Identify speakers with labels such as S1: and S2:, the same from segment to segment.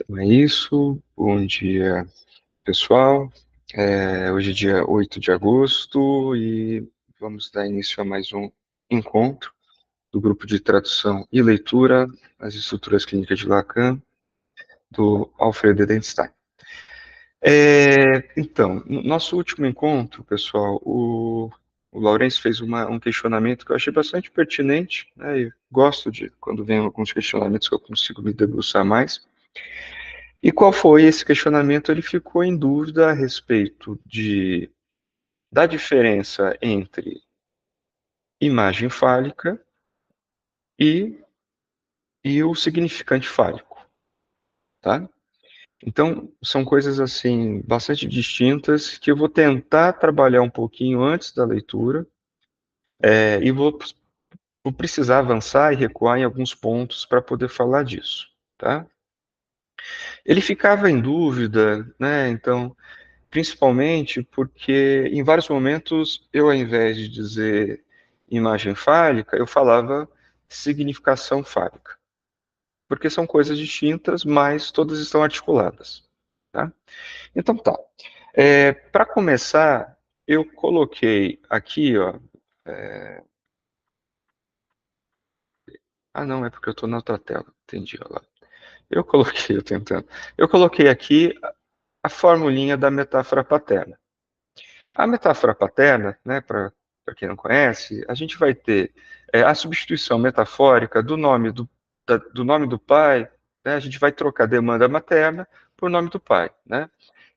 S1: Então é isso. Bom dia, pessoal. Hoje é dia 8 de agosto e vamos dar início a mais um encontro do grupo de tradução e leitura as estruturas clínicas de Lacan, do Alfred Edelstein. Então, no nosso último encontro, pessoal, o Laurence fez um questionamento que eu achei bastante pertinente, né? Eu gosto de quando vem alguns questionamentos que eu consigo me debruçar mais. E qual foi esse questionamento? Ele ficou em dúvida a respeito da diferença entre imagem fálica e, e o significante fálico, tá? Então, são coisas assim bastante distintas que eu vou tentar trabalhar um pouquinho antes da leitura, e vou precisar avançar e recuar em alguns pontos para poder falar disso, tá? Ele ficava em dúvida, né? Então, principalmente porque em vários momentos eu, ao invés de dizer imagem fálica, eu falava significação fálica, porque são coisas distintas, mas todas estão articuladas, tá? Então tá. Para começar, eu coloquei aqui, ó. Ah, não, é porque eu estou na outra tela. Entendi, olha lá. Eu coloquei aqui a formulinha da metáfora paterna. A metáfora paterna, né, para quem não conhece, a gente vai ter a substituição metafórica do nome do pai, né, a gente vai trocar demanda materna por nome do pai, né?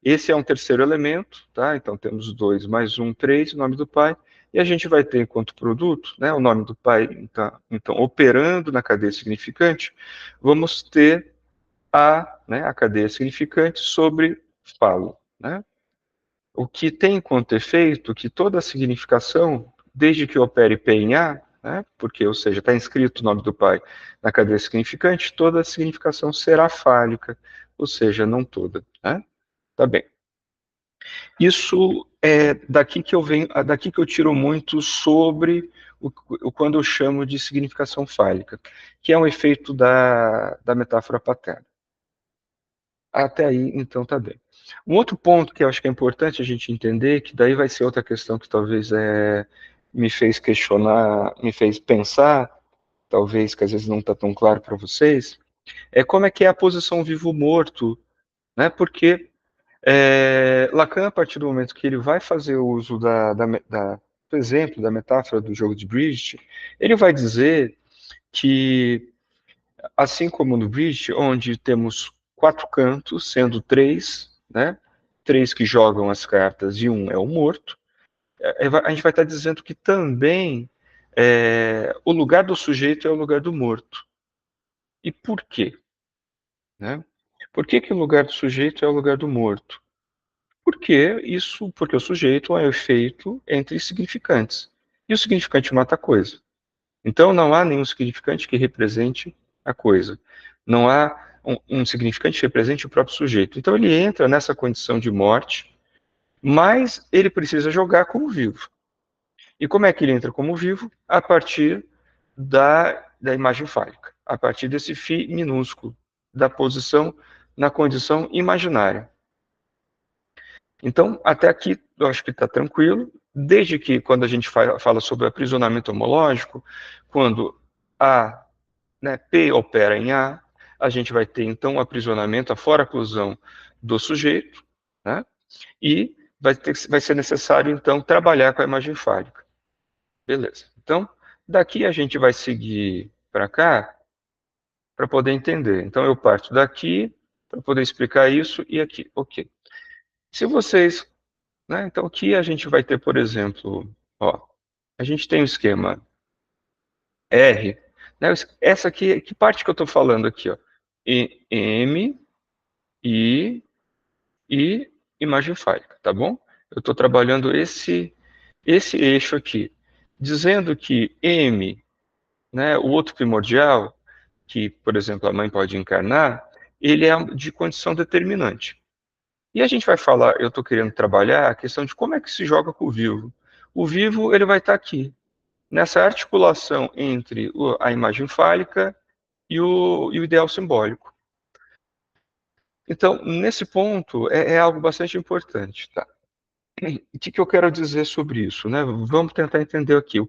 S1: Esse é um terceiro elemento, tá? Então temos 2 mais 1, 3, o nome do pai, e a gente vai ter enquanto produto, né, o nome do pai, então operando na cadeia significante, vamos ter a cadeia significante sobre falo, né? O que tem enquanto efeito que toda a significação, desde que opere P em A, né, porque, ou seja, está inscrito o nome do pai na cadeia significante, toda a significação será fálica, ou seja, não toda. Né? Tá bem. Isso é daqui que eu tiro muito sobre quando eu chamo de significação fálica, que é um efeito da metáfora paterna. Até aí, então, tá bem. Um outro ponto que eu acho que é importante a gente entender, que daí vai ser outra questão que talvez me fez questionar, me fez pensar, talvez que às vezes não está tão claro para vocês, é como é que é a posição vivo-morto, né? Porque Lacan, a partir do momento que ele vai fazer o uso do exemplo, da metáfora do jogo de bridge, ele vai dizer que assim como no bridge, onde temos 4 cantos, sendo 3, né? 3 que jogam as cartas e um é o morto, a gente vai estar dizendo que também o lugar do sujeito é o lugar do morto. E por quê? Né? Por que o lugar do sujeito é o lugar do morto? Porque o sujeito é o efeito entre significantes. E o significante mata a coisa. Então, não há nenhum significante que represente a coisa. Não há um significante que represente o próprio sujeito. Então, ele entra nessa condição de morte, mas ele precisa jogar como vivo. E como é que ele entra como vivo? A partir da imagem fálica, a partir desse φ minúsculo, da posição na condição imaginária. Então, até aqui, eu acho que está tranquilo, desde que, quando a gente fala sobre aprisionamento homológico, quando A, né, P opera em a gente vai ter, então, o aprisionamento, a fora-oclusão do sujeito, né, e vai ser necessário, então, trabalhar com a imagem fálica. Beleza. Então, daqui a gente vai seguir para cá para poder entender. Então, eu parto daqui para poder explicar isso e aqui. Ok. Se vocês né? Então, aqui a gente vai ter, por exemplo, ó, a gente tem o esquema R, né? Essa aqui, que parte que eu estou falando aqui? Ó? M, I e imagem fálica, tá bom? Eu estou trabalhando esse eixo aqui, dizendo que M, né, o outro primordial, que, por exemplo, a mãe pode encarnar, ele é de condição determinante. E a gente vai falar, eu estou querendo trabalhar a questão de como é que se joga com o vivo. O vivo, ele vai estar aqui, nessa articulação entre a imagem fálica e o ideal simbólico. Então, nesse ponto, é algo bastante importante, tá? O que eu quero dizer sobre isso, né? Vamos tentar entender aqui.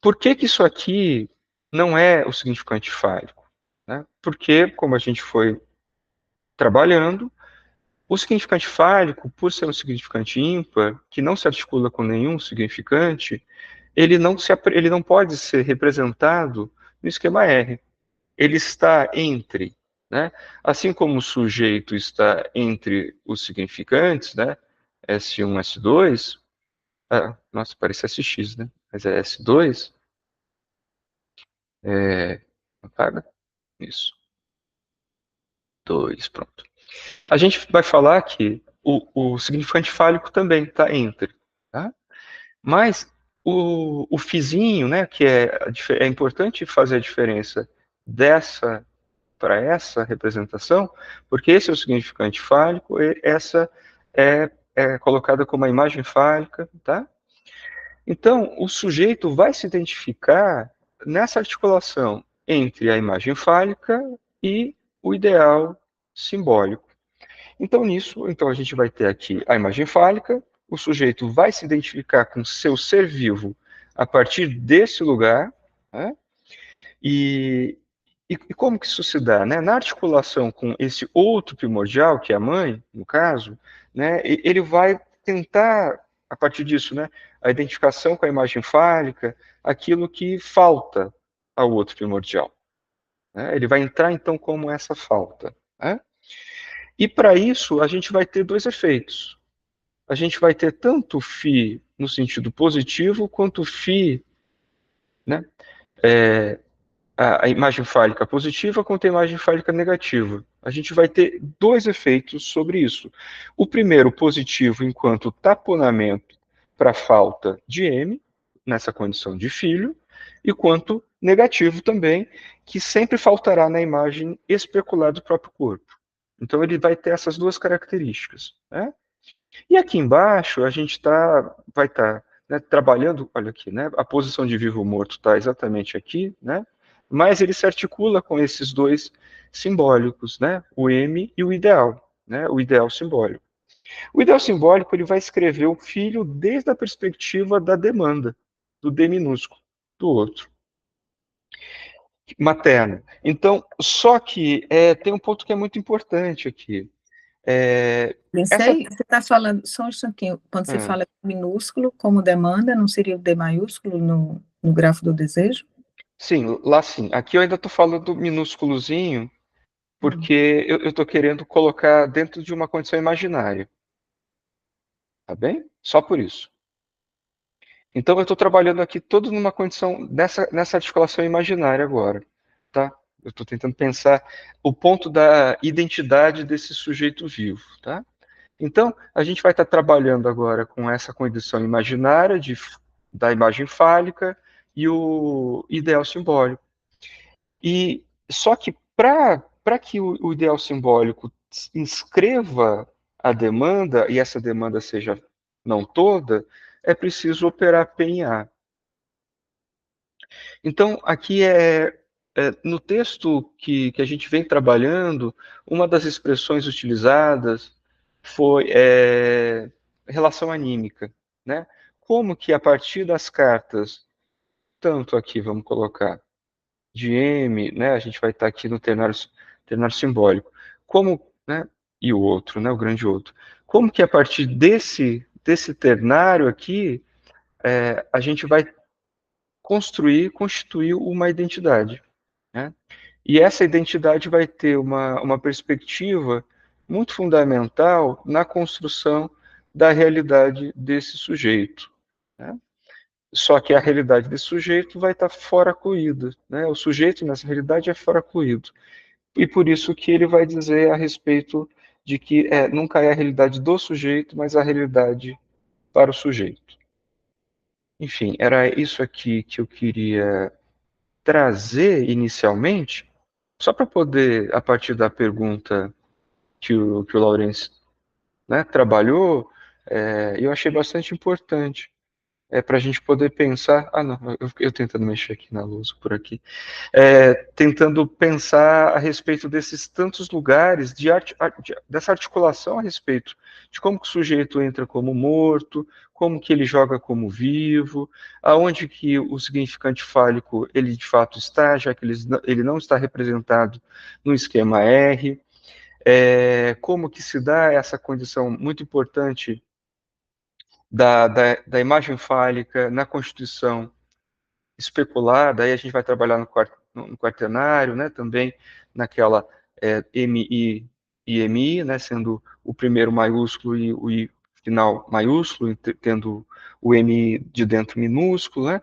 S1: Por que que isso aqui não é o significante fálico, né? Porque, como a gente foi trabalhando, o significante fálico, por ser um significante ímpar, que não se articula com nenhum significante, ele não pode ser representado no esquema R. Ele está entre, né? Assim como o sujeito está entre os significantes, né? S1, S2, nossa, parece SX, né? Mas é S2, apaga, isso, 2, pronto. A gente vai falar que o significante fálico também está entre, tá? Mas o fizinho, né, que é importante fazer a diferença dessa para essa representação, porque esse é o significante fálico, e essa é colocada como uma imagem fálica, tá? Então, o sujeito vai se identificar nessa articulação entre a imagem fálica e o ideal simbólico. Então, nisso, então a gente vai ter aqui a imagem fálica, o sujeito vai se identificar com seu ser vivo a partir desse lugar, né? E, e como que isso se dá? Né? Na articulação com esse outro primordial, que é a mãe, no caso, né, ele vai tentar, a partir disso, né, a identificação com a imagem fálica, aquilo que falta ao outro primordial. Né? Ele vai entrar, então, como essa falta. Né? E para isso, a gente vai ter dois efeitos. A gente vai ter tanto φ no sentido positivo, quanto φ, né, a imagem fálica positiva quanto a imagem fálica negativa. A gente vai ter dois efeitos sobre isso. O primeiro, positivo, enquanto taponamento para falta de M, nessa condição de filho, e quanto negativo também, que sempre faltará na imagem especular do próprio corpo. Então ele vai ter essas duas características. Né? E aqui embaixo a gente vai estar né, trabalhando, olha aqui, né, a posição de vivo morto está exatamente aqui, né, mas ele se articula com esses dois simbólicos, né, o M e o ideal, né, o ideal simbólico. O ideal simbólico ele vai escrever o filho desde a perspectiva da demanda, do D minúsculo, do outro, materno. Então, só que tem um ponto que é muito importante aqui. Essa,
S2: Pensei, você está falando, só um instantinho, quando você
S1: ah,
S2: fala minúsculo, como demanda, não seria o D maiúsculo no grafo do desejo?
S1: sim, lá sim. Aqui eu ainda estou falando minúsculozinho,
S2: Hum.
S1: porque eu estou querendo colocar dentro de uma condição imaginária, tá bem? Só por isso. Então eu estou trabalhando aqui todo numa condição, nessa articulação imaginária agora, tá? Eu estou tentando pensar o ponto da identidade desse sujeito vivo, tá? Então, a gente vai estar trabalhando agora com essa condição imaginária da imagem fálica e o ideal simbólico. E só que para que o ideal simbólico inscreva a demanda e essa demanda seja não toda, é preciso operar P em A. Então, aqui no texto que a gente vem trabalhando, uma das expressões utilizadas foi relação anímica, né? Como que a partir das cartas, tanto aqui, vamos colocar, de M, né? A gente vai estar aqui no ternário simbólico. Como, né? E o outro, né? O grande outro. Como que a partir desse ternário aqui, a gente vai constituir uma identidade, né? E essa identidade vai ter uma perspectiva muito fundamental na construção da realidade desse sujeito, né? Só que a realidade desse sujeito vai estar fora coída, né? O sujeito nessa realidade é fora coído. E por isso que ele vai dizer a respeito de que nunca é a realidade do sujeito, mas a realidade para o sujeito. Enfim, era isso aqui que eu queria trazer inicialmente, só para poder, a partir da pergunta que o Laurence, né, trabalhou, eu achei bastante importante para a gente poder pensar. Ah, não, eu tentando mexer aqui na luz por aqui. Tentando pensar a respeito desses tantos lugares, dessa articulação a respeito de como que o sujeito entra como morto, como que ele joga como vivo, aonde que o significante fálico ele de fato está, já que ele não está representado no esquema R, como que se dá essa condição muito importante da imagem fálica na constituição especular, daí a gente vai trabalhar no quaternário, né, também naquela MI e MI, né, sendo o primeiro maiúsculo e o I final maiúsculo, tendo o MI de dentro minúsculo, né?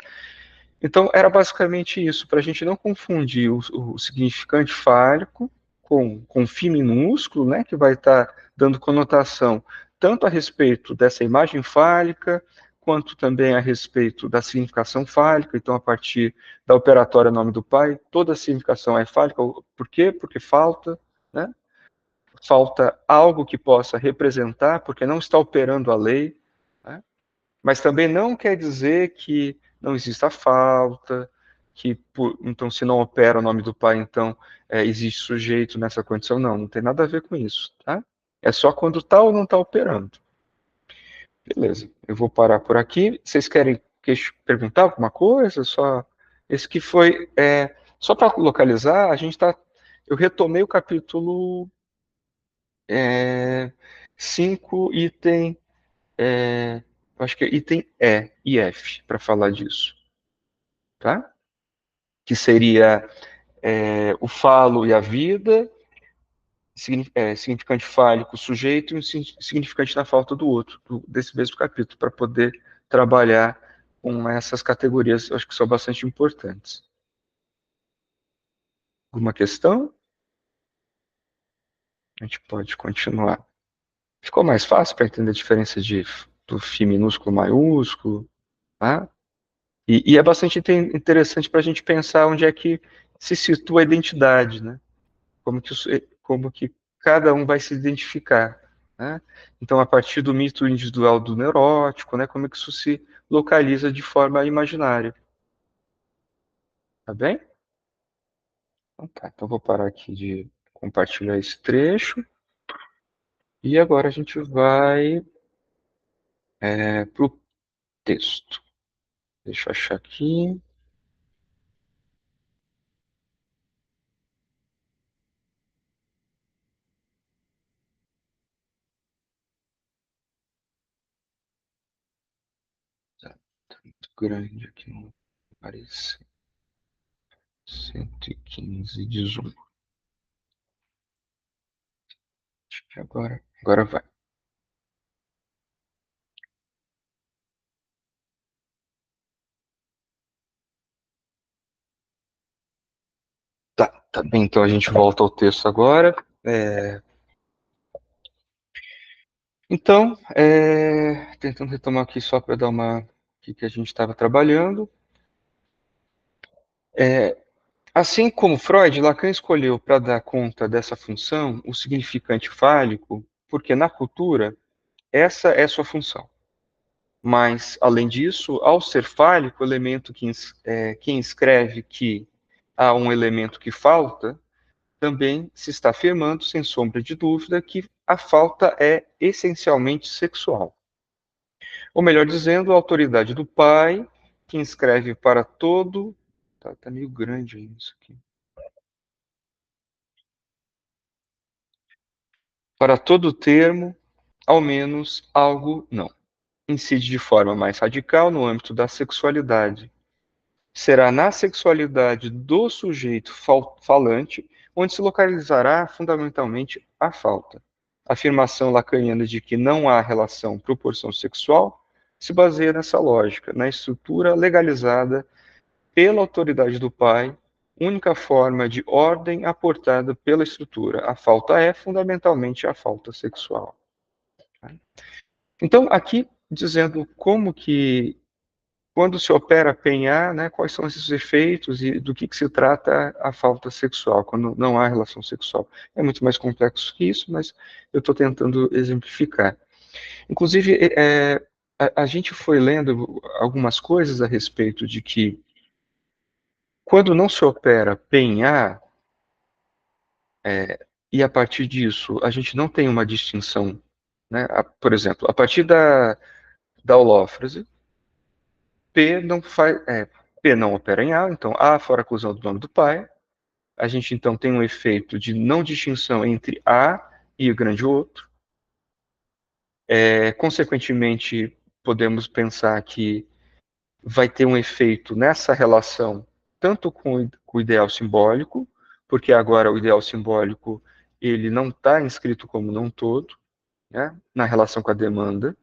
S1: Então, era basicamente isso, para a gente não confundir o significante fálico com φ minúsculo, né, que vai estar dando conotação tanto a respeito dessa imagem fálica, quanto também a respeito da significação fálica. Então, a partir da operatória nome do pai, toda a significação é fálica. Por quê? Porque falta, né? Falta algo que possa representar, porque não está operando a lei, né? Mas também não quer dizer que não exista falta, então se não opera o nome do pai, então existe sujeito nessa condição. Não, não tem nada a ver com isso, tá? É só quando está ou não está operando. Beleza, eu vou parar por aqui. Vocês querem perguntar alguma coisa? Só esse que foi só para localizar. Eu retomei o capítulo 5, item acho que é item E e F para falar disso, tá? Que seria o falo e a vida, significante fálico, sujeito, e um significante na falta do outro, desse mesmo capítulo, para poder trabalhar com essas categorias, eu acho que são bastante importantes. Alguma questão? A gente pode continuar. Ficou mais fácil para entender a diferença do φ minúsculo maiúsculo, tá? E é bastante interessante para a gente pensar onde é que se situa a identidade, né? Como que cada um vai se identificar, né? Então, a partir do mito individual do neurótico, né? Como é que isso se localiza de forma imaginária. Tá bem? Então, tá. Então, vou parar aqui de compartilhar esse trecho. E agora a gente vai para o texto. Deixa eu achar aqui. Tá muito grande aqui, não parece. 115,18. Acho que agora vai. Tá bem, então a gente volta ao texto agora. Então, tentando retomar aqui só para dar uma... que a gente estava trabalhando. Assim como Freud, Lacan escolheu para dar conta dessa função o significante fálico, porque na cultura essa é sua função. Mas, além disso, ao ser fálico, o elemento quem escreve que há um elemento que falta, também se está afirmando, sem sombra de dúvida, que a falta é essencialmente sexual. Ou melhor dizendo, a autoridade do pai, que inscreve para todo... Tá meio grande isso aqui. Para todo termo, ao menos algo não. Incide de forma mais radical no âmbito da sexualidade. Será na sexualidade do sujeito falante onde se localizará fundamentalmente a falta. A afirmação lacaniana de que não há relação proporção sexual se baseia nessa lógica, na estrutura legalizada pela autoridade do pai, única forma de ordem aportada pela estrutura. A falta é fundamentalmente a falta sexual. Então, aqui dizendo como que quando se opera PNA, né, quais são esses efeitos e do que se trata a falta sexual, quando não há relação sexual. É muito mais complexo que isso, mas eu estou tentando exemplificar. Inclusive, a gente foi lendo algumas coisas a respeito de que quando não se opera P em A, e a partir disso a gente não tem uma distinção, né? Por exemplo, a partir da holófrase, P não opera em A, então A fora a oclusão do nome do pai. A gente então tem um efeito de não distinção entre A e o grande outro. Consequentemente, podemos pensar que vai ter um efeito nessa relação, tanto com o ideal simbólico, porque agora o ideal simbólico ele não está inscrito como não todo, né, na relação com a demanda,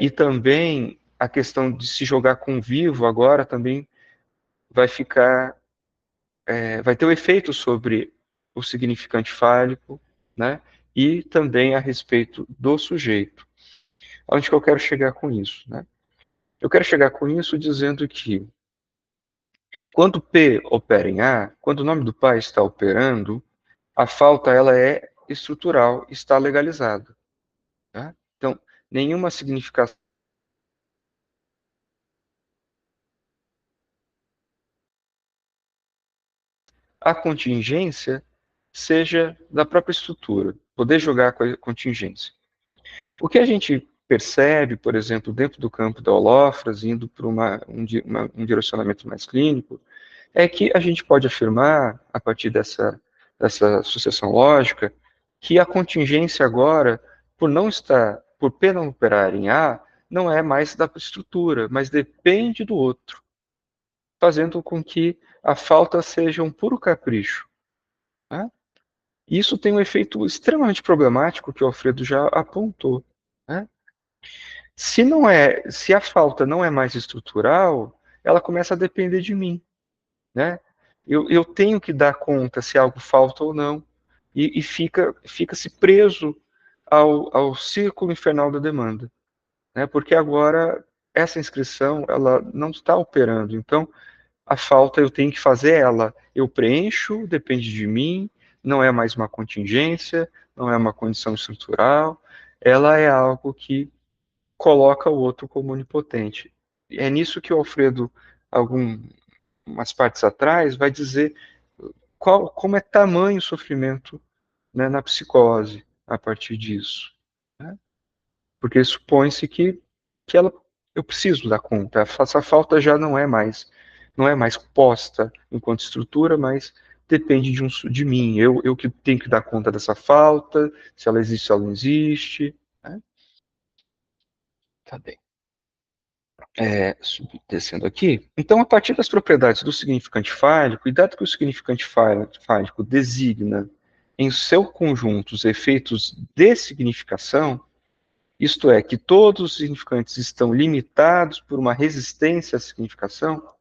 S1: e também a questão de se jogar com vivo agora também vai ficar, vai ter um efeito sobre o significante fálico, né, e também a respeito do sujeito. Onde que eu quero chegar com isso, né? Eu quero chegar com isso dizendo que quando P opera em A, quando o nome do pai está operando, a falta ela é estrutural, está legalizada. Tá? Então, nenhuma significação. A contingência seja da própria estrutura, poder jogar com a contingência. O que a gente percebe, por exemplo, dentro do campo da holófrase, indo para um direcionamento mais clínico, é que a gente pode afirmar, a partir dessa sucessão lógica, que a contingência agora, por P não operar em A, não é mais da estrutura, mas depende do outro, fazendo com que a falta seja um puro capricho. Né? Isso tem um efeito extremamente problemático que o Alfredo já apontou. Né? Se a falta não é mais estrutural, ela começa a depender de mim. Né? Eu tenho que dar conta se algo falta ou não, e fica-se preso ao círculo infernal da demanda, né? Porque agora essa inscrição ela não está operando, então a falta eu tenho que fazer ela, eu preencho, depende de mim, não é mais uma contingência, não é uma condição estrutural, ela é algo que coloca o outro como onipotente. É nisso que o Alfredo, umas partes atrás, vai dizer como é tamanho o sofrimento, né, na psicose a partir disso. Né? Porque supõe-se que eu preciso dar conta. Essa falta já não é mais posta enquanto estrutura, mas depende de mim. Eu que tenho que dar conta dessa falta, se ela existe, se ela não existe. Né? Tá bem. Descendo aqui. Então, a partir das propriedades do significante fálico, e dado que o significante fálico designa em seu conjunto os efeitos de significação, isto é, que todos os significantes estão limitados por uma resistência à significação,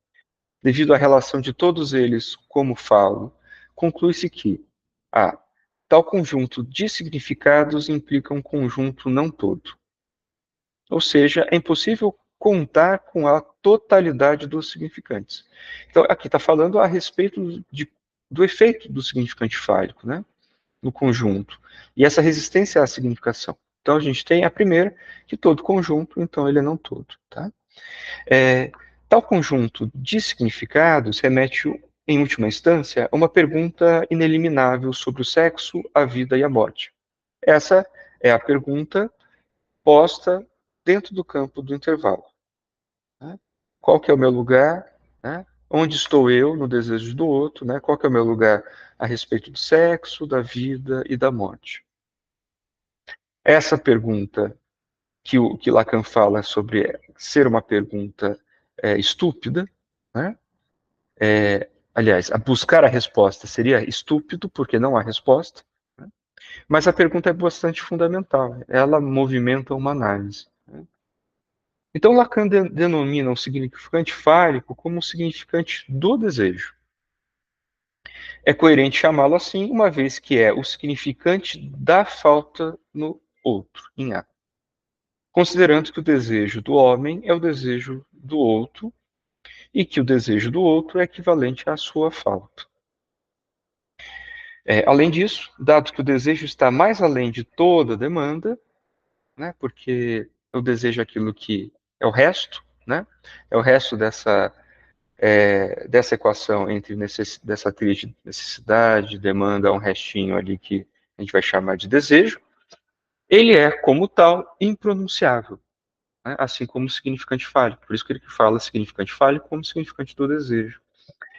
S1: devido à relação de todos eles como falo, conclui-se que a tal conjunto de significados implica um conjunto não todo. Ou seja, é impossível contar com a totalidade dos significantes. Então, aqui está falando a respeito do efeito do significante fálico, né, no conjunto, e essa resistência à significação. Então, a gente tem a primeira, que todo conjunto, então, ele é não todo. Tá? Tal conjunto de significados remete, em última instância, a uma pergunta ineliminável sobre o sexo, a vida e a morte. Essa é a pergunta posta dentro do campo do intervalo. Né? Qual que é o meu lugar? Né? Onde estou eu no desejo do outro? Né? Qual que é o meu lugar a respeito do sexo, da vida e da morte? Essa pergunta que Lacan fala sobre ser uma pergunta estúpida, né? Aliás, a buscar a resposta seria estúpido, porque não há resposta, né? Mas a pergunta é bastante fundamental, ela movimenta uma análise. Né? Então, Lacan denomina o significante fálico como o significante do desejo. É coerente chamá-lo assim, uma vez que é o significante da falta no outro, em A. Considerando que o desejo do homem é o desejo do outro e que o desejo do outro é equivalente à sua falta. Além disso, dado que o desejo está mais além de toda demanda, né, porque o desejo é aquilo que é o resto, né? É o resto dessa equação entre dessa tríade de necessidade, demanda, um restinho ali que a gente vai chamar de desejo. Ele é, como tal, impronunciável, né? Assim como o significante fálico. Por isso que ele fala significante fálico como significante do desejo.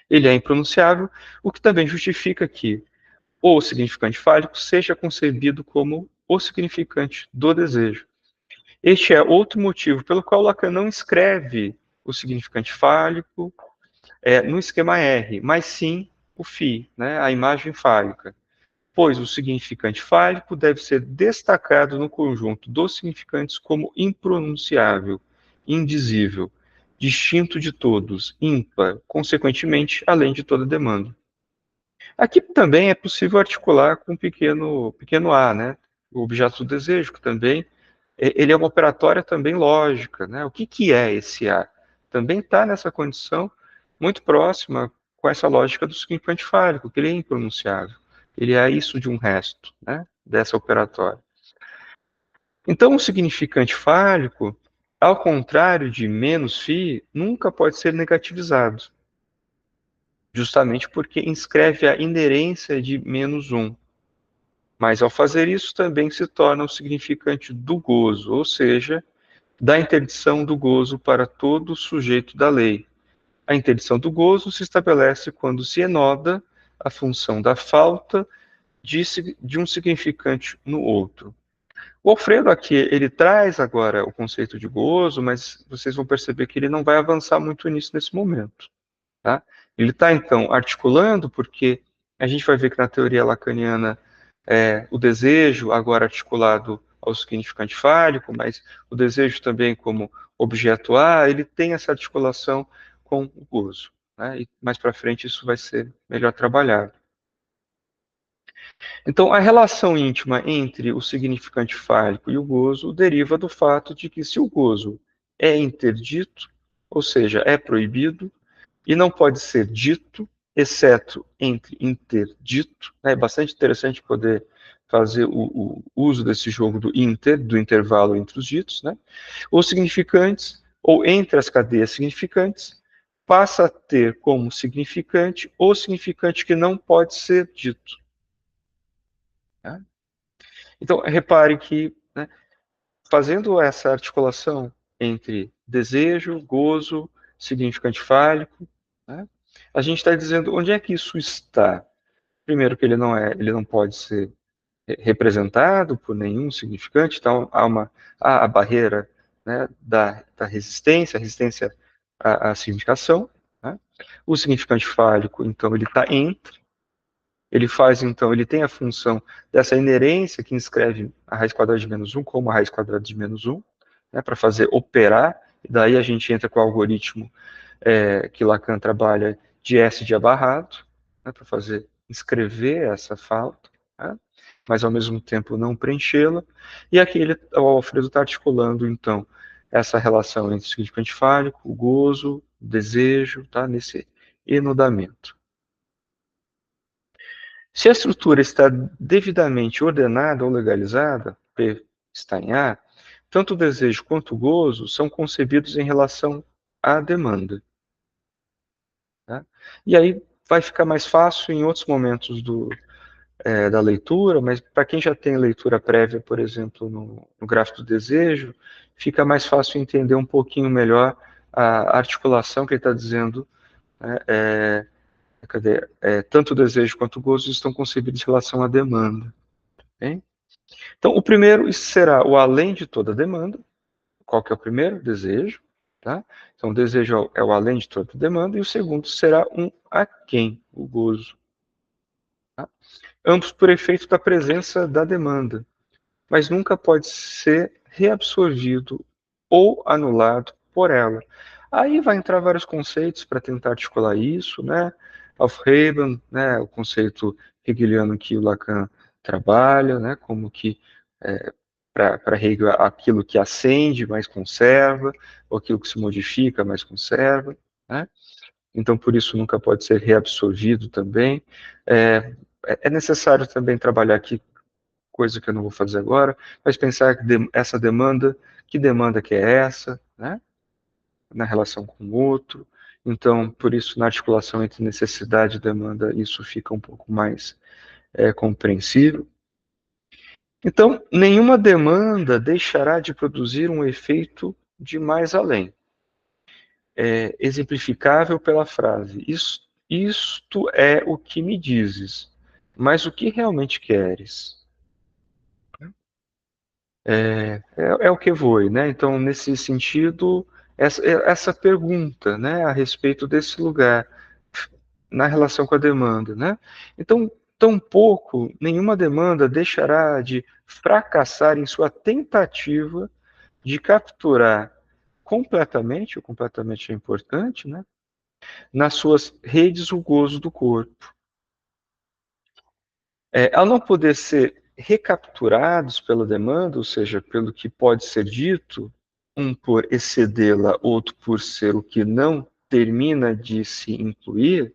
S1: Ele é impronunciável, o que também justifica que o significante fálico seja concebido como o significante do desejo. Este é outro motivo pelo qual Lacan não escreve o significante fálico no esquema R, mas sim o φ, né, a imagem fálica, pois o significante fálico deve ser destacado no conjunto dos significantes como impronunciável, indizível, distinto de todos, ímpar, consequentemente, além de toda demanda. Aqui também é possível articular com pequeno a, né? O objeto do desejo, que também ele é uma operatória também lógica, né? O que é esse a? Também está nessa condição muito próxima com essa lógica do significante fálico, que ele é impronunciável. Ele é isso de um resto, né? Dessa operatória. Então, o significante fálico, ao contrário de menos φ, nunca pode ser negativizado, justamente porque inscreve a inerência de menos um. Mas ao fazer isso também se torna o significante do gozo, ou seja, da interdição do gozo para todo sujeito da lei. A interdição do gozo se estabelece quando se enoda a função da falta de um significante no outro. O Alfredo aqui, ele traz agora o conceito de gozo, mas vocês vão perceber que ele não vai avançar muito nisso nesse momento. Tá? Ele está, então, articulando, porque a gente vai ver que na teoria lacaniana o desejo, agora articulado ao significante fálico, mas o desejo também como objeto A, ele tem essa articulação com o gozo. Né? E mais para frente isso vai ser melhor trabalhado. Então, a relação íntima entre o significante fálico e o gozo deriva do fato de que se o gozo é interdito, ou seja, é proibido, e não pode ser dito, exceto entre interdito. Né? É bastante interessante poder fazer o uso desse jogo do intervalo entre os ditos. Né? Os significantes, ou entre as cadeias significantes, passa a ter como significante o significante que não pode ser dito. Tá? Então, repare que, né, fazendo essa articulação entre desejo, gozo, significante fálico, né, a gente está dizendo onde é que isso está. Primeiro que ele não pode ser representado por nenhum significante, então há a barreira, né, da resistência, a resistência à significação. Né? O significante fálico, então, ele está entre. Ele faz, então, ele tem a função dessa inerência que inscreve a raiz quadrada de menos 1 como a raiz quadrada de menos 1, né, para fazer operar, e daí a gente entra com o algoritmo que Lacan trabalha de S de abarrado, né, para fazer inscrever essa falta, né, mas ao mesmo tempo não preenchê-la, e aqui o Alfredo está articulando, então, essa relação entre o significante fálico, o gozo, o desejo, tá, nesse enodamento. Se a estrutura está devidamente ordenada ou legalizada, P está em A, tanto o desejo quanto o gozo são concebidos em relação à demanda. Tá? E aí vai ficar mais fácil em outros momentos da leitura, mas para quem já tem leitura prévia, por exemplo, no gráfico do desejo, fica mais fácil entender um pouquinho melhor a articulação que ele está dizendo, né, tanto o desejo quanto o gozo estão concebidos em relação à demanda. Okay? Então, o primeiro será o além de toda demanda. Qual que é o primeiro? Desejo. Tá? Então, o desejo é o além de toda demanda. E o segundo será um aquém, o gozo. Tá? Ambos por efeito da presença da demanda. Mas nunca pode ser reabsorvido ou anulado por ela. Aí vai entrar vários conceitos para tentar articular isso, né? Aufheben, né, o conceito hegeliano que o Lacan trabalha, né, como que para Hegel aquilo que acende mais conserva, ou aquilo que se modifica mais conserva, né? Então por isso nunca pode ser reabsorvido também. É necessário também trabalhar aqui, coisa que eu não vou fazer agora, mas pensar que essa demanda que demanda que é essa, né? Na relação com o outro. Então, por isso, na articulação entre necessidade e demanda, isso fica um pouco mais compreensível. Então, nenhuma demanda deixará de produzir um efeito de mais além. Exemplificável pela frase: isto é o que me dizes, mas o que realmente queres? É o que foi, né? Então, nesse sentido, essa pergunta, né, a respeito desse lugar, na relação com a demanda, né? Então, tampouco nenhuma demanda deixará de fracassar em sua tentativa de capturar completamente, o completamente é importante, né? Nas suas redes o gozo do corpo. Ao não poder ser recapturados pela demanda, ou seja, pelo que pode ser dito, um por excedê-la, outro por ser o que não termina de se incluir,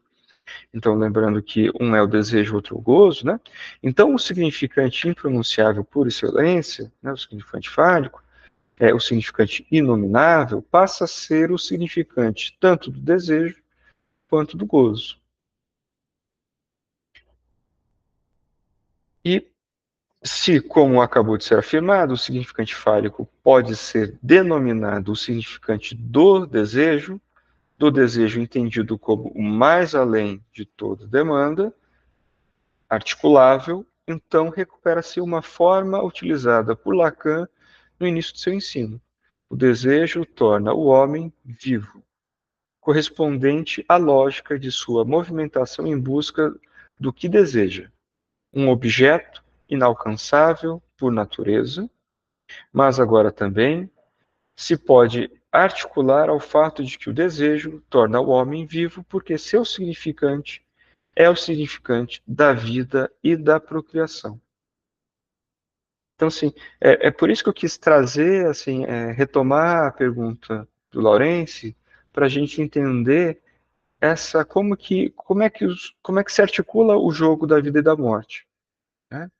S1: então lembrando que um é o desejo, outro é o gozo, né? Então o significante impronunciável por excelência, né, o significante fálico, o significante inominável, passa a ser o significante tanto do desejo quanto do gozo. E se, como acabou de ser afirmado, o significante fálico pode ser denominado o significante do desejo entendido como o mais além de toda demanda, articulável, então recupera-se uma forma utilizada por Lacan no início do seu ensino. O desejo torna o homem vivo, correspondente à lógica de sua movimentação em busca do que deseja, um objeto inalcançável por natureza, mas agora também se pode articular ao fato de que o desejo torna o homem vivo porque seu significante é o significante da vida e da procriação. Então, assim, por isso que eu quis trazer, assim, retomar a pergunta do Lawrence para a gente entender como é que se articula o jogo da vida e da morte, né?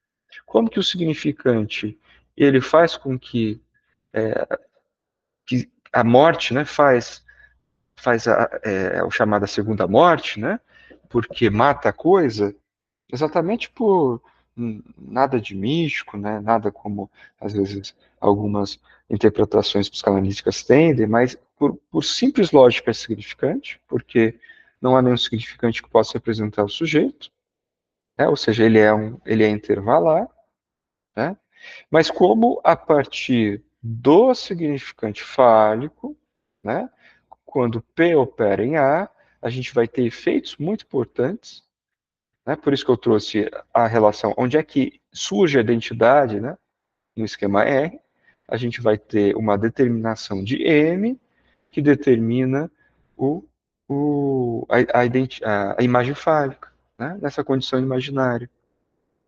S1: Como que o significante ele faz com que a morte, né, faz o chamado segunda morte, né? Porque mata a coisa, exatamente por nada de místico, né? Nada como às vezes algumas interpretações psicanalíticas tendem, mas por simples lógica significante, porque não há nenhum significante que possa representar o sujeito, né? Ou seja, ele é intervalar, né? Mas como a partir do significante fálico, né? Quando P opera em A gente vai ter efeitos muito importantes, né? Por isso que eu trouxe a relação, onde é que surge a identidade, né? No esquema R, a gente vai ter uma determinação de M que determina o, a imagem fálica, né? Nessa condição imaginária.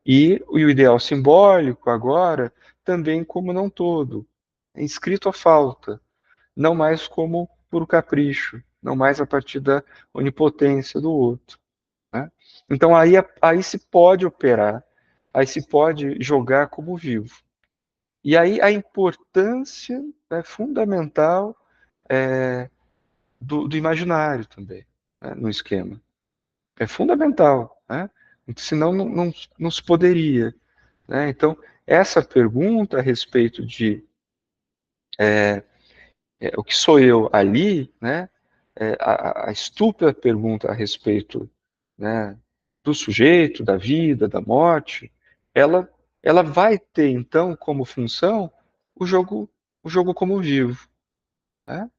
S1: E o ideal simbólico agora também como não todo, é inscrito à falta, não mais como por capricho, não mais a partir da onipotência do outro, né? Então aí se pode operar, aí se pode jogar como vivo. E aí a importância, né, fundamental do imaginário também, né, no esquema. É fundamental, né? Senão não se poderia, né? Então, essa pergunta a respeito de o que sou eu ali, né? A estúpida pergunta a respeito, né, do sujeito, da vida, da morte, ela, ela vai ter, então, como função o jogo, o jogo como vivo, né?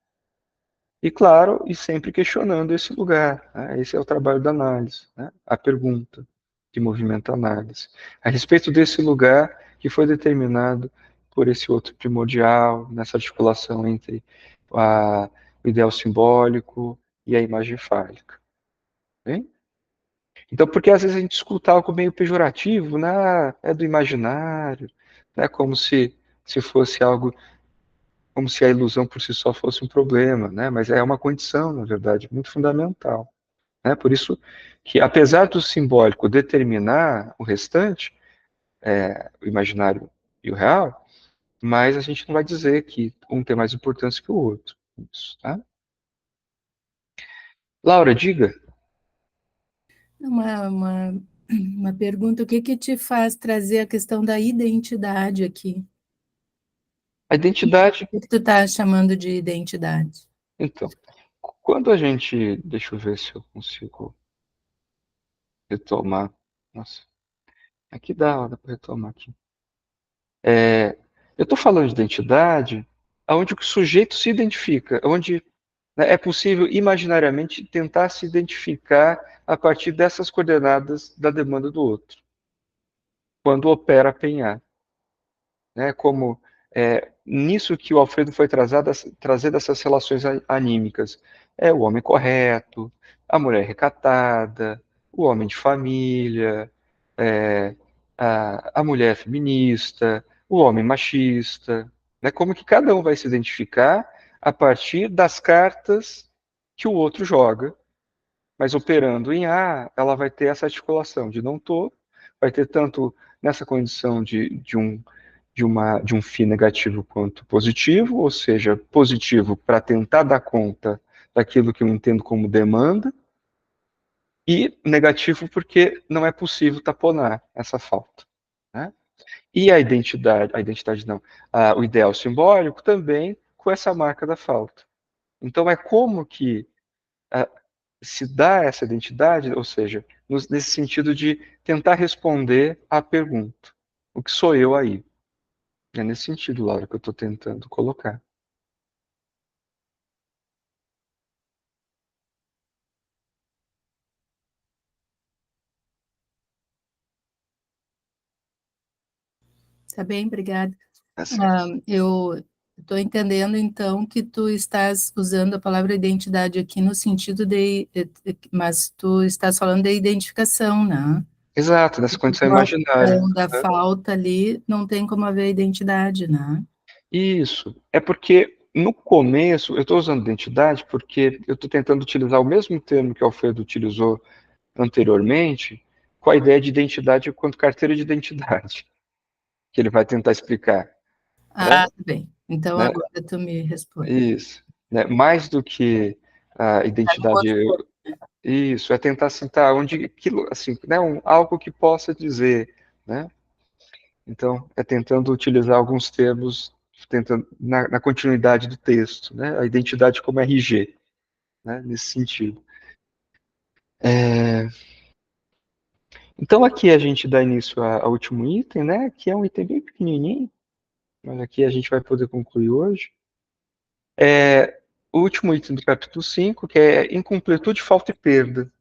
S1: E, claro, e sempre questionando esse lugar, né? Esse é o trabalho da análise, né? A pergunta que movimenta a análise. A respeito desse lugar que foi determinado por esse outro primordial, nessa articulação entre o ideal simbólico e a imagem fálica. Bem? Então, porque às vezes a gente escuta algo meio pejorativo, né? Ah, é do imaginário, né? Como se fosse algo, como se a ilusão por si só fosse um problema, né? Mas é uma condição, na verdade, muito fundamental, né? Por isso que, apesar do simbólico determinar o restante, o imaginário e o real, mas a gente não vai dizer que um tem mais importância que o outro. Isso, tá? Laura, diga.
S3: Uma pergunta, o que que te faz trazer a questão da identidade aqui?
S1: A identidade,
S3: O que tu está chamando de identidade?
S1: então, quando a gente, deixa eu ver se eu consigo retomar. Nossa, aqui dá para retomar aqui. Eu estou falando de identidade, onde o sujeito se identifica, onde, né, é possível imaginariamente tentar se identificar a partir dessas coordenadas da demanda do outro, quando opera penhar, né? Como nisso que o Alfredo foi trazendo essas relações anímicas. É o homem correto, a mulher recatada, o homem de família, é, a mulher feminista, o homem machista, né? Como que cada um vai se identificar a partir das cartas que o outro joga, mas operando em A, ela vai ter essa articulação de não tô, vai ter tanto nessa condição de um φ negativo quanto positivo, ou seja, positivo para tentar dar conta daquilo que eu entendo como demanda, e negativo porque não é possível taponar essa falta, né? E a identidade não, o ideal simbólico também com essa marca da falta. Então é como que ah, se dá essa identidade, ou seja, nesse sentido de tentar responder à pergunta, o que sou eu aí? É nesse sentido, Laura, que eu estou tentando colocar.
S3: Tá bem, obrigada.
S1: Tá certo.
S3: Eu estou entendendo, então, que tu estás usando a palavra identidade aqui no sentido mas tu estás falando de identificação, né?
S1: Exato, nessa condição
S3: Com a
S1: imaginária.
S3: questão da falta ali, não tem como haver identidade, né?
S1: Isso. É porque no começo, eu estou usando identidade porque eu estou tentando utilizar o mesmo termo que o Alfredo utilizou anteriormente, com a ideia de identidade quanto carteira de identidade, que ele vai tentar explicar,
S3: Ah, tudo bem. Então
S1: né?
S3: agora tu me responde.
S1: Isso. Né? Mais do que a
S3: Tá no
S1: identidade,
S3: outro ponto.
S1: isso, é tentar citar onde aquilo, assim, né, algo que possa dizer, né? Então, é tentando utilizar alguns termos, tentando na continuidade do texto, né? A identidade como RG, né? Nesse sentido. Então, aqui a gente dá início ao último item, né? Que é um item bem pequenininho, mas aqui a gente vai poder concluir hoje. O último item do capítulo 5, que é incompletude, falta e perda.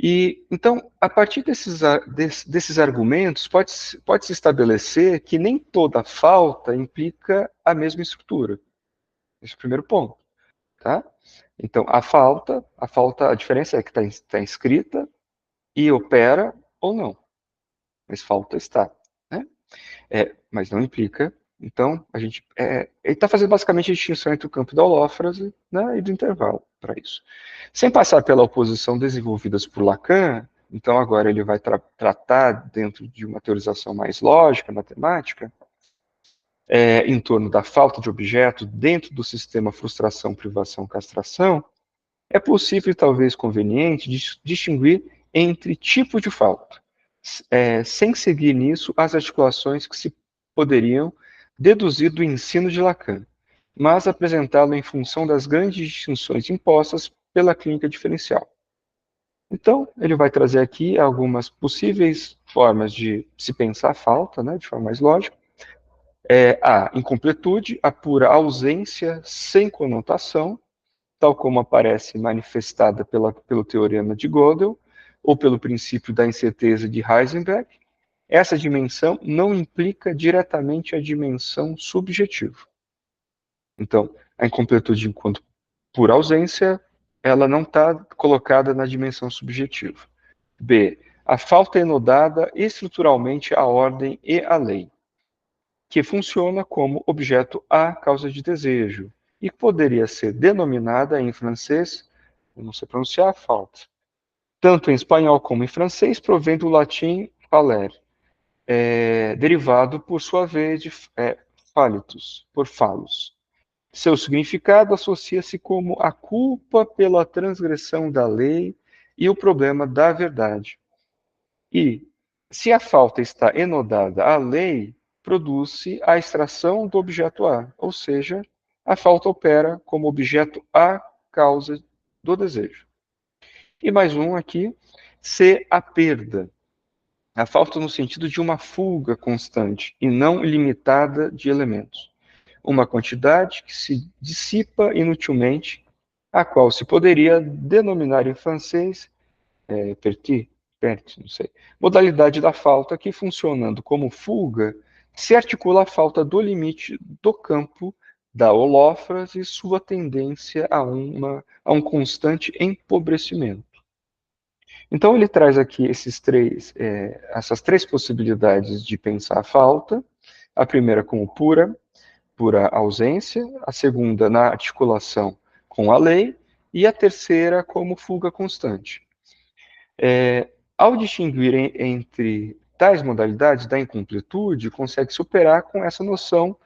S1: E, então, a partir desses argumentos, pode-se estabelecer que nem toda falta implica a mesma estrutura. Esse é o primeiro ponto, tá? Então, a diferença é que está inscrita e opera ou não. Mas falta está, né? Mas não implica. Então, ele está fazendo basicamente a distinção entre o campo da holófrase, né, e do intervalo para isso. Sem passar pela oposição desenvolvidas por Lacan, então agora ele vai tratar dentro de uma teorização mais lógica, matemática, em torno da falta de objeto dentro do sistema frustração, privação, castração. É possível e talvez conveniente distinguir entre tipo de falta, sem seguir nisso as articulações que se poderiam deduzir do ensino de Lacan, mas apresentá-lo em função das grandes distinções impostas pela clínica diferencial. Então, ele vai trazer aqui algumas possíveis formas de se pensar a falta, né, de forma mais lógica. A incompletude, a pura ausência sem conotação, tal como aparece manifestada pelo teorema de Gödel, ou pelo princípio da incerteza de Heisenberg. Essa dimensão não implica diretamente a dimensão subjetiva. Então, a incompletude enquanto por ausência, ela não está colocada na dimensão subjetiva. B. A falta é enodada estruturalmente à ordem e à lei, que funciona como objeto à causa de desejo, e poderia ser denominada em francês, eu não sei pronunciar, falta. Tanto em espanhol como em francês, provém do latim faler, derivado, por sua vez, de falitus, por falos. Seu significado associa-se como a culpa pela transgressão da lei e o problema da verdade. E, se a falta está enodada à lei, produz-se a extração do objeto A, ou seja, a falta opera como objeto A causa do desejo. E mais um aqui, C, a perda. A falta no sentido de uma fuga constante e não ilimitada de elementos. Uma quantidade que se dissipa inutilmente, a qual se poderia denominar em francês perte, não sei, modalidade da falta que, funcionando como fuga, se articula a falta do limite do campo da holófrase e sua tendência a um constante empobrecimento. Então ele traz aqui essas três possibilidades de pensar a falta, a primeira como pura ausência, a segunda na articulação com a lei, e a terceira como fuga constante. Ao distinguir entre tais modalidades da incompletude, consegue superar com essa noção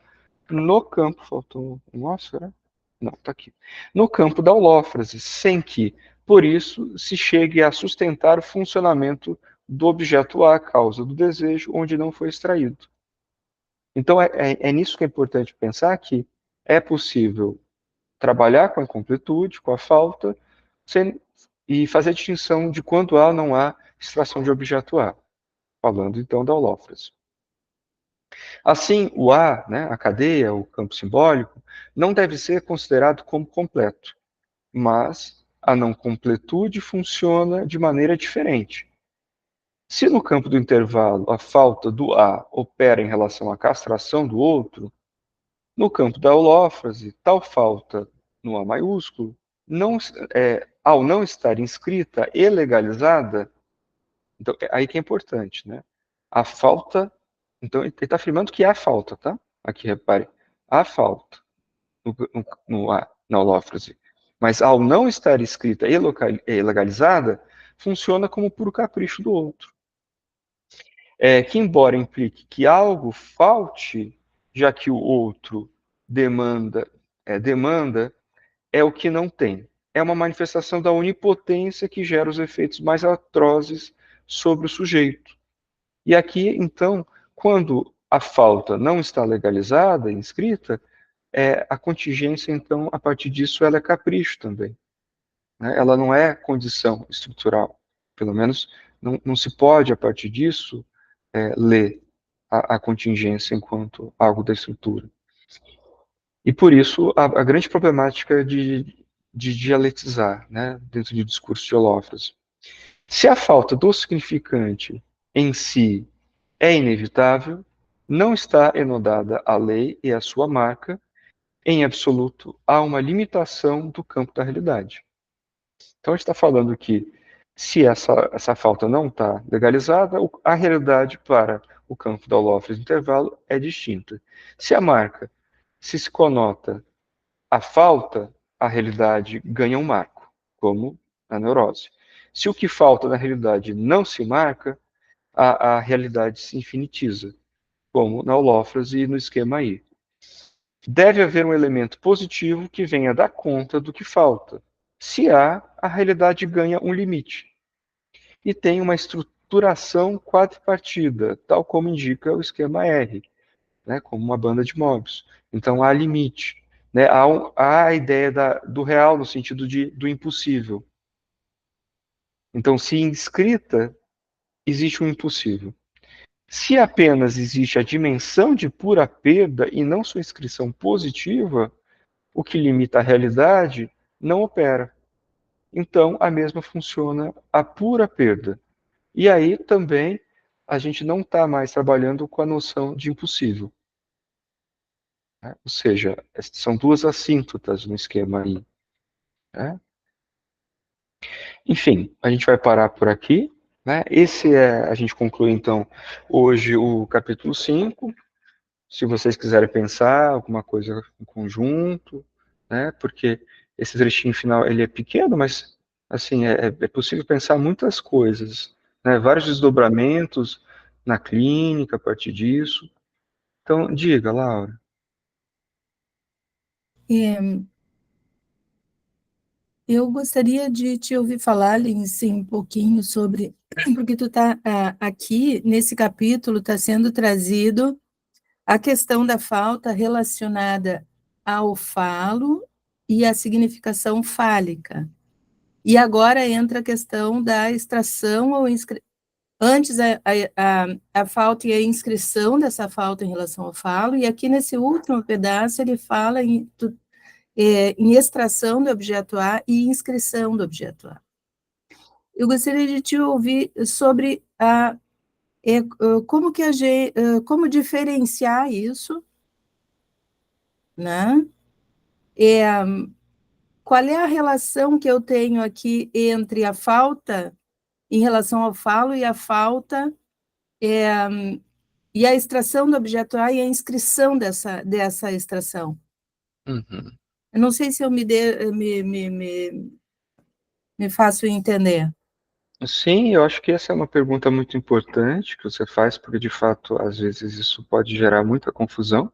S1: no campo, faltou nossa, né? Não, está aqui. No campo da holófrase, sem que, por isso, se chegue a sustentar o funcionamento do objeto A, a causa do desejo, onde não foi extraído. Então, é nisso que é importante pensar que é possível trabalhar com a incompletude, com a falta, e fazer a distinção de quando há ou não há extração de objeto A, falando então da holófrase. Assim, o A, né, a cadeia, o campo simbólico, não deve ser considerado como completo, mas a não completude funciona de maneira diferente. Se no campo do intervalo a falta do A opera em relação à castração do outro, no campo da holófrase, tal falta no A maiúsculo, ao não estar inscrita e legalizada, então é aí que é importante, né? A falta, então ele está afirmando que há falta, tá? Aqui, repare, há falta na holófrase. Mas ao não estar escrita e legalizada, funciona como puro capricho do outro. Que embora implique que algo falte, já que o outro demanda é o que não tem. É uma manifestação da onipotência que gera os efeitos mais atrozes sobre o sujeito. E aqui, então, quando a falta não está legalizada, inscrita, a contingência, então, a partir disso, ela é capricho também. Né? Ela não é condição estrutural. Pelo menos, não se pode, a partir disso, ler a contingência enquanto algo da estrutura. E por isso a grande problemática de dialetizar, né, dentro do discurso de holófrase. Se a falta do significante em si é inevitável, não está enodada a lei e a sua marca, em absoluto, há uma limitação do campo da realidade. Então a gente está falando que se essa falta não está legalizada, a realidade para o campo da holófrase intervalo é distinta. Se a marca se conota a falta, a realidade ganha um marco, como na neurose. Se o que falta na realidade não se marca, a realidade se infinitiza, como na holófrase e no esquema I. Deve haver um elemento positivo que venha dar conta do que falta. Se há, a realidade ganha um limite. E tem uma estruturação quadripartida, tal como indica o esquema R, né, como uma banda de Möbius. Então há limite. Né, há a ideia do real no sentido do impossível. Então, se inscrita, existe um impossível. Se apenas existe a dimensão de pura perda e não sua inscrição positiva, o que limita a realidade não opera. Então, a mesma funciona a pura perda. E aí também a gente não está mais trabalhando com a noção de impossível. Né? Ou seja, são duas assíntotas no esquema aí. Né? Enfim, a gente vai parar por aqui. Né? A gente conclui então hoje o capítulo 5. Se vocês quiserem pensar alguma coisa em conjunto, né? Porque esse trechinho final ele é pequeno, mas assim é possível pensar muitas coisas, né? Vários desdobramentos na clínica a partir disso. Então, diga, Laura.
S3: Eu gostaria de te ouvir falar, Lindsay, um pouquinho sobre, porque tu está aqui, nesse capítulo, está sendo trazido a questão da falta relacionada ao falo e à significação fálica. E agora entra a questão da extração ou antes a falta e a inscrição dessa falta em relação ao falo, e aqui nesse último pedaço ele fala em extração do objeto A e inscrição do objeto A. Eu gostaria de te ouvir sobre como que como diferenciar isso, né? Qual é a relação que eu tenho aqui entre a falta em relação ao falo e a falta e a extração do objeto A e a inscrição dessa extração?
S1: Uhum.
S3: Eu não sei se eu me faço entender.
S1: Sim, eu acho que essa é uma pergunta muito importante que você faz, porque de fato, às vezes, isso pode gerar muita confusão,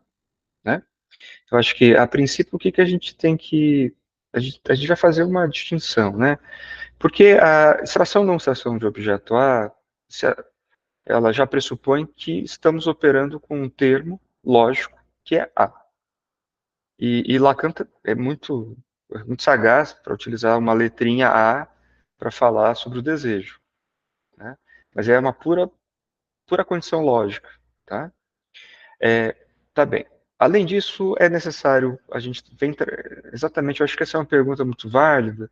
S1: né? Eu acho que, a princípio, o que que a gente tem que. A gente vai fazer uma distinção, né? Porque a extração não extração de objeto A, ela já pressupõe que estamos operando com um termo lógico que é A. E Lacan é muito sagaz para utilizar uma letrinha A para falar sobre o desejo, né? Mas é uma pura condição lógica, tá? Tá bem. Além disso, é necessário a gente exatamente, eu acho que essa é uma pergunta muito válida,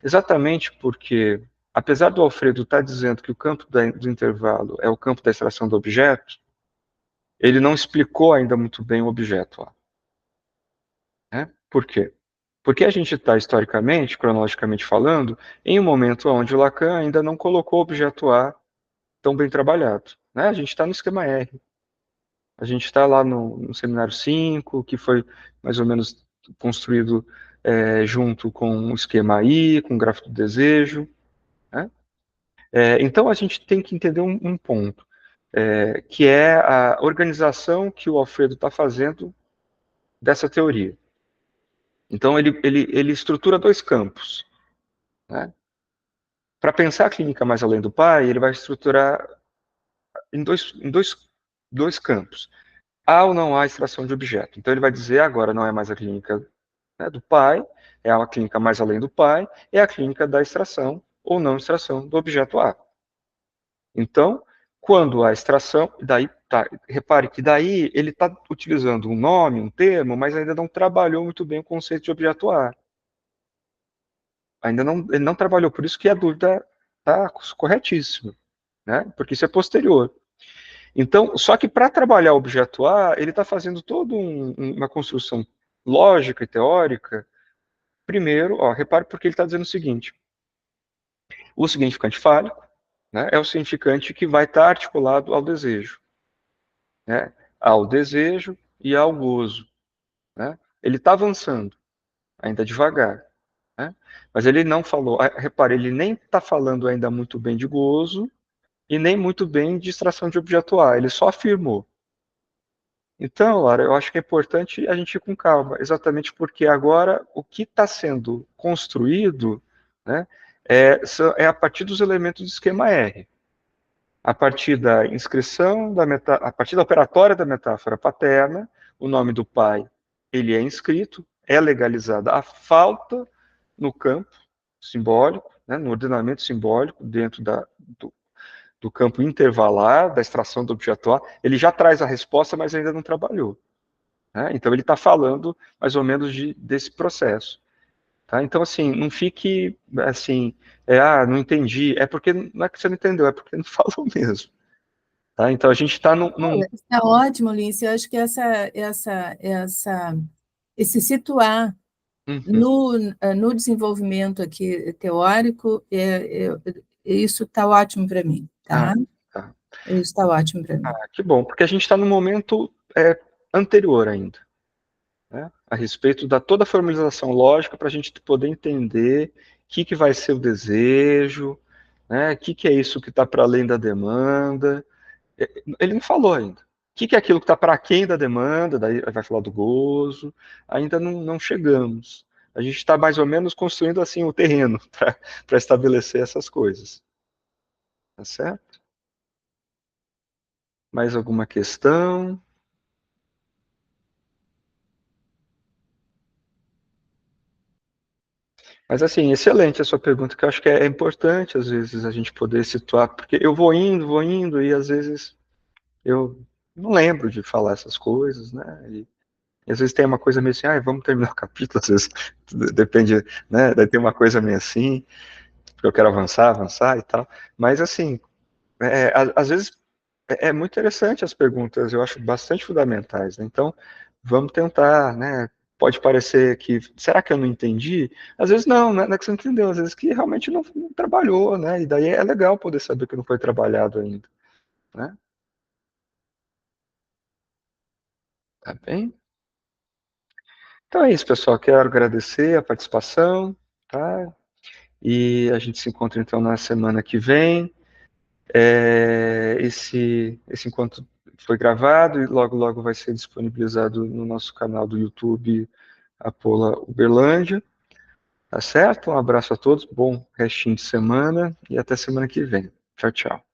S1: exatamente porque, apesar do Alfredo estar dizendo que o campo do intervalo é o campo da extração do objeto, ele não explicou ainda muito bem o objeto lá, né? Por quê? Porque a gente está, historicamente, cronologicamente falando, em um momento onde o Lacan ainda não colocou o objeto A tão bem trabalhado, né? A gente está no esquema R. A gente está lá no Seminário 5, que foi mais ou menos construído junto com o esquema I, com o gráfico do desejo, né? Então a gente tem que entender um ponto, que é a organização que o Alfredo está fazendo dessa teoria. Então ele estrutura dois campos, né? Para pensar a clínica mais além do pai, ele vai estruturar em dois campos. Há ou não há extração de objeto. Então ele vai dizer agora não é mais a clínica, né, do pai, é a clínica mais além do pai, é a clínica da extração ou não extração do objeto A. Então, quando a extração, daí, tá, repare que daí ele está utilizando um nome, um termo, mas ainda não trabalhou muito bem o conceito de objeto A. Ele não trabalhou, por isso que a dúvida está corretíssima, né? Porque isso é posterior. Então, só que para trabalhar o objeto A, ele está fazendo toda uma construção lógica e teórica. Primeiro, repare porque ele está dizendo o significante fálico, né, é o significante que vai estar articulado ao desejo, né, ao desejo e ao gozo, né. Ele está avançando, ainda devagar, né, mas ele não falou, repare, ele nem está falando ainda muito bem de gozo e nem muito bem de extração de objeto A, ele só afirmou. Então, Lara, eu acho que é importante a gente ir com calma, exatamente porque agora o que está sendo construído, né, é a partir dos elementos do esquema R, a partir da inscrição, a partir da operatória da metáfora paterna, o nome do pai ele é inscrito, é legalizada a falta no campo simbólico, né, no ordenamento simbólico, dentro do campo intervalar, da extração do objeto A, ele já traz a resposta, mas ainda não trabalhou, né? Então ele está falando mais ou menos desse processo, tá? Então assim, não fique assim, não entendi, é porque não é que você não entendeu, é porque não falou mesmo, tá? Então a gente está
S3: Está ótimo, Lindsay. Eu acho que esse situar no desenvolvimento aqui teórico, isso está ótimo para mim, tá?
S1: Tá.
S3: Isso está ótimo para mim.
S1: Que bom, porque a gente está no momento anterior ainda, né, a respeito da toda a formalização lógica para a gente poder entender o que vai ser o desejo, né, o que é isso que está para além da demanda. Ele não falou ainda, que é aquilo que está para aquém da demanda, daí vai falar do gozo, ainda não chegamos. A gente está mais ou menos construindo assim o terreno para estabelecer essas coisas. Tá certo? Mais alguma questão? Mas assim, excelente a sua pergunta, que eu acho que é importante às vezes a gente poder situar, porque eu vou indo, e às vezes eu não lembro de falar essas coisas, né? E às vezes tem uma coisa meio assim, vamos terminar o capítulo, às vezes depende, né? Daí tem uma coisa meio assim, porque eu quero avançar e tal. Mas assim, às vezes é muito interessante as perguntas, eu acho bastante fundamentais, né? Então, vamos tentar, né? Pode parecer que, será que eu não entendi? Às vezes não é que você não entendeu, às vezes que realmente não trabalhou, né? E daí é legal poder saber que não foi trabalhado ainda, né? Tá bem? Então é isso, pessoal. Quero agradecer a participação, tá? E a gente se encontra então na semana que vem. Esse encontro foi gravado e logo vai ser disponibilizado no nosso canal do YouTube, Apola Uberlândia. Tá certo? Um abraço a todos, bom restinho de semana e até semana que vem. Tchau, tchau.